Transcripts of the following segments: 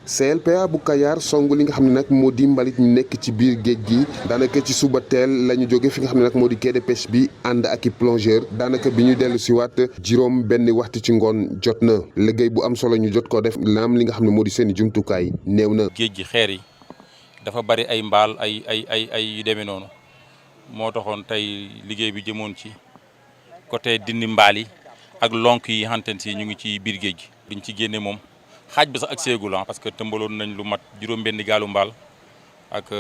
CLPA bu Kayar song li nga xam ne nag moo di mbalit ñu nekk ci biir géej gi daanaka ci suba teel la ñu jóge fi nga xam ne nag moo di quai de pêche bi ànd ak i plongeur daanaka bi ñu dellu si waat juróom benn waxtu ci ngoon jot na liggéey bu am solo ñu jot koo def naam li nga xam ne moo di seen i jumtukaay néew na. géej gi xeer yi dafa bari ay mbaal ay yu demee noonu moo taxoon tey liggéey bi jëmoon ci côté dindi mbaal yi ak lonk yi xamante ne si ñu ngi ci biir géej gi. biñ ci génne moom. xaaj bi sax ak seegul parce que tëmbaloon nañ lu mat juróom benn gaalu mbaal ak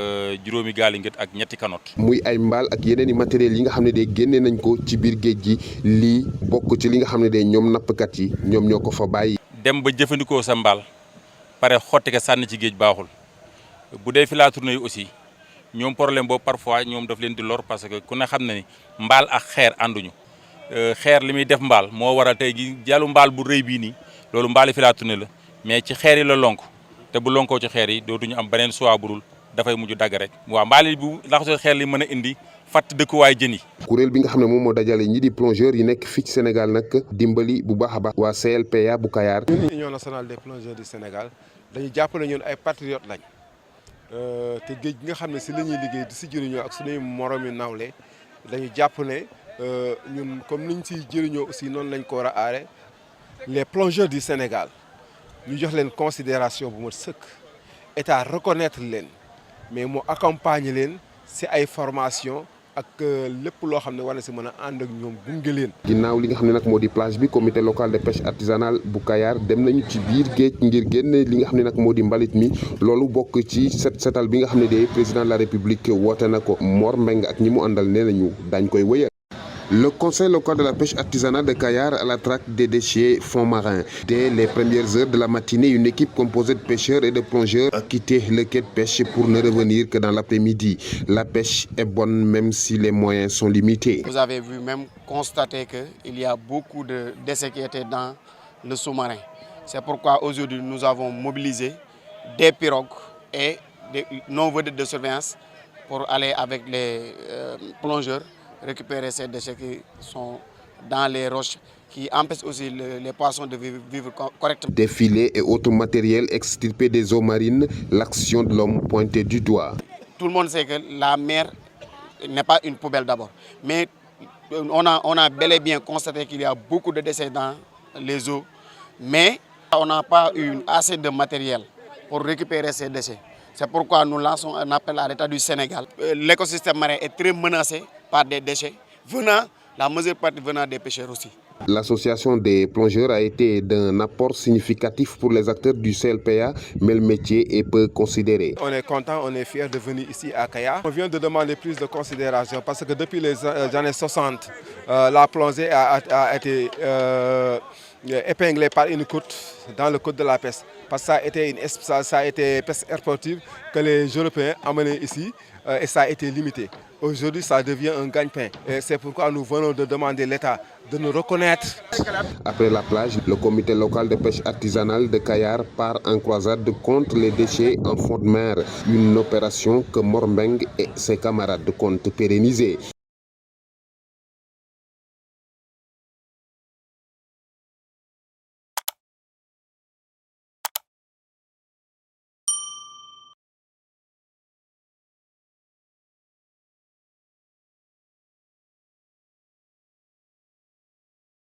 juróomi gaali ngët ak ñetti kanoot muy ay mbaal ak yeneen i matériels yi nga xam ne de génne nañ ko ci biir géej gi lii bokk ci li nga xam ne de ñoom nappkat yi ñoom ñoo ko fa bàyyi. dem ba jëfandikoo sa mbaal pare xotti ko sànni ci géej baaxul bu dee filature yi aussi ñoom problème boobu parfois ñoom daf leen di lor parce que ku ne xam ne ni mbaal ak xeer ànduñu xeer li muy def mbaal moo waral tey gi jàllu mbaal bu rëy bii nii loolu mbaali filature la. mais ci xeer yi la lonk te bu lonkoo ci xeer yi dootuñu am beneen choix budul dafay mujj dagg rek. waaw mbaali bu laxasoo xeer li mën a indi fàtt dëkkuwaay jën yi. kuréel bi nga xam ne moom moo dajale ñi di plongeurs yi nekk fii ci Sénégal nag dimbali bu baax a baax. waa CLPA bu Kayar. ñun Union nationale des plongeurs du Sénégal dañu jàpp ne ñun ay patriotes lañ te géej gi nga xam ne si la ñuy liggéey di si jëriñoo ak suñuy moromi nawle dañu jàpp ne ñun comme niñ siy jëriñoo aussi noonu lañ ko war a aare les plongeurs du Sénégal. ñu jox leen considération bu mat sëkk état reconnaître leen mais mu accompagner leen ci ay formation ak lépp loo xam ne war na ci mën a ànd ak ñoom gunge leen. ginnaaw li nga xam ne nag moo di plage bi comité local de pêche artisanale bu Kayar dem nañu ci biir géej ngir génne li nga xam ne nag moo di mbalit mi loolu bokk ci setal bi nga xam ne de président de la république woote na ko Mor Mbeng ak ñi mu àndal nee nañu daañ koy wëyal. Le conseil local de la pêche artisanale de Kayar à la traque des déchets fonds marins. Dès les premières heures de la matinée, une équipe composée de pêcheurs et de plongeurs a quitté le quai de pêche pour ne revenir que dans l'après-midi. La pêche est bonne même si les moyens sont limités. Vous avez vu même constater qu'il y a beaucoup de déchets qui étaient dans le sous-marin. C'est pourquoi aujourd'hui nous avons mobilisé des pirogues et des non-vedettes de surveillance pour aller avec les plongeurs récupérer ces déchets qui sont dans les roches, qui empêchent aussi les poissons de vivre correctement. Des filets et autres matériels extirpés des eaux marines, l'action de l'homme pointée du doigt. Tout le monde sait que la mer n'est pas une poubelle d'abord, mais on a bel et bien constaté qu'il y a beaucoup de déchets dans les eaux, mais on n'a pas eu assez de matériel pour récupérer ces déchets. C'est pourquoi nous lançons un appel à l'État du Sénégal. L'écosystème marin est très menacé par des déchets la majeure partie venant des pêcheurs aussi. L'association des plongeurs a été d'un apport significatif pour les acteurs du CLPA, mais le métier est peu considéré. On est content, on est fiers de venir ici à Kayar. On vient de demander plus de considération parce que depuis les années 60, la plongée a été épinglée par une côte dans le code de la pêche. Parce que ça a été pêche sportive que les Européens amenaient ici et ça a été limité. Aujourd'hui, ça devient un gagne-pain. Et c'est pourquoi nous venons de demander à l'État de nous reconnaître. Après la plage, le comité local de pêche artisanale de Kayar part en croisade contre les déchets en fond de mer. Une opération que Mor Mbeng et ses camarades comptent pérenniser.